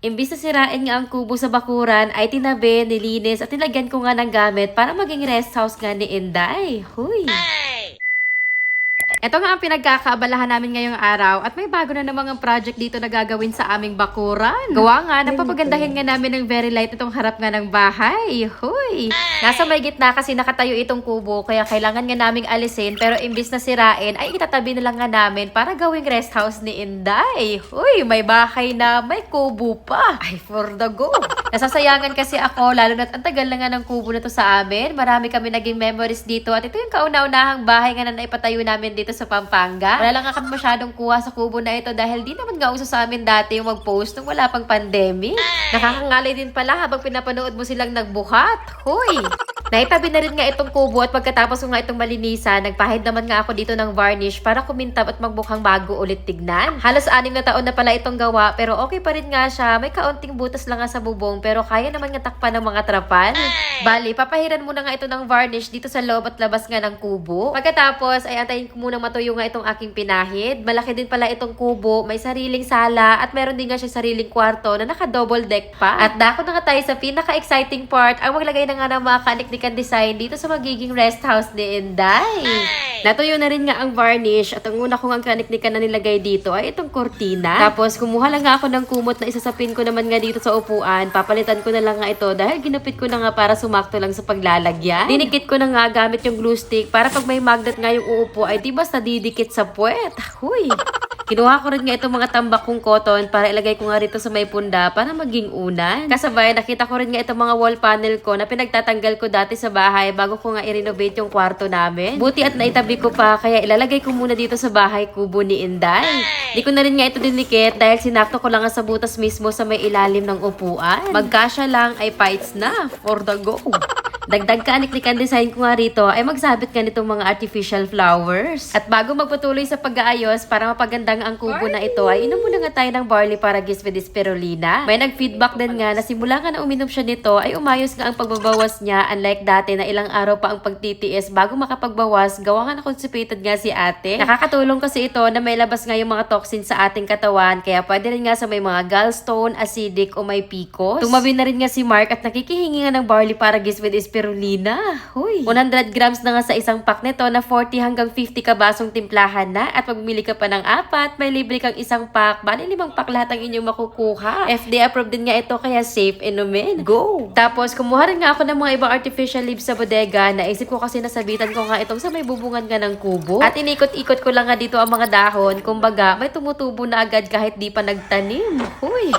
Imbis na sirain nga ang kubo sa bakuran, ay tinabi, nilinis at nilagyan ko nga ng gamit para maging rest house nga ni Inday. Huy! Ito nga ang pinagkakaabalahan namin ngayong araw at may bago na namang ang project dito na gagawin sa aming bakuran. Gawa nga, napapagandahin nga namin ng very light itong harap nga ng bahay. Huy! Nasa may gitna kasi nakatayo itong kubo kaya kailangan nga naming alisin pero imbis na sirain ay itatabi na lang nga namin para gawing rest house ni Inday. Huy! May bahay na may kubo pa. Ay, for the go! Nasasayangan kasi ako lalo na't ang tagal na nga ng kubo na to sa amin. Marami kami naging memories dito at ito yung kauna-unahang bahay nga na naipatayo namin dito sa Pampanga. Wala lang nga kami masyadong kuha sa kubo na ito dahil di naman nga uso sa amin dati yung mag-post nung wala pang pandemic. Nakakangalay din pala habang pinapanood mo silang nagbuhat. Hoy! Naitabi na rin nga itong kubo at pagkatapos ko nga itong malinisan, nagpahid naman nga ako dito ng varnish para kumintab at magmukhang bago ulit tignan. Halos 6 na taon na pala itong gawa pero okay pa rin nga siya. May kaunting butas lang nga sa bubong pero kaya naman nga takpan ng mga trapal. Bali, papahiran muna nga ito ng varnish dito sa loob at labas nga ng kubo. Pagkatapos ay antayin ko muna matuyo nga itong aking pinahid. Malaki din pala itong kubo, may sariling sala at meron din nga siya sariling kwarto na naka-double deck pa. At dako na nga tayo sa pinaka-exciting part, ang maglagay na nga ng mga kaniknikan design dito sa magiging rest house ni Inday. Natuyo na rin nga ang varnish at ang una kong ang kaniknikan na nilagay dito ay itong kortina. Tapos kumuha lang nga ako ng kumot na isasapin ko naman nga dito sa upuan. Papalitan ko na lang nga ito dahil ginupit ko na nga para sumakto lang sa paglalagyan. Dinikit ko na nga gamit yung glue stick para pag may magnet nga yung uupo ay di basta didikit sa puwet. Huy! Kinuha ko rin nga itong mga tambak kong cotton para ilagay ko nga rito sa may punda para maging unan. Kasabay, nakita ko rin nga itong mga wall panel ko na pinagtatanggal ko dati sa bahay bago ko nga i-renovate yung kwarto namin. Buti at naitabi ko pa, kaya ilalagay ko muna dito sa bahay kubo ni Inday. Di ko na rin nga ito dinikit dahil sinakto ko lang nga sa butas mismo sa may ilalim ng upuan. Magkasya lang ay fights na for the go. Dagdag kaniknikan design ko nga rito ay magsabit ka nitong mga artificial flowers. At bago magpatuloy sa pag-aayos para mapagandang ang kubo na ito ay inom muna nga tayo ng barley para with spirulina. May nag-feedback din nga na simula nga na uminom siya nito ay umayos nga ang pagbabawas niya unlike dati na ilang araw pa ang pagtitiis bago makapagbawas gawa nga na constipated nga si ate. Nakakatulong kasi ito na may labas nga yung mga toxins sa ating katawan kaya pwede rin nga sa may mga gallstone, acidic o may PCOS. Tumabi na rin nga si Mark at nakikihingi nga ng barley para with spirulina. Huy! 100 grams na nga sa isang pack nito na 40 hanggang 50 kabasong timplahan na at pag bumili ka pa ng 4, may libre kang isang pack. Bali 5 pack lahat ang inyong makukuha. FDA approved din nga ito kaya safe inumin. Go! Tapos kumuha rin nga ako ng mga ibang artificial leaves sa bodega. Naisip ko kasi nasabitan ko nga itong sa may bubungan nga ng kubo. At inikot-ikot ko lang nga dito ang mga dahon. Kumbaga may tumutubo na agad kahit di pa nagtanim. Huy!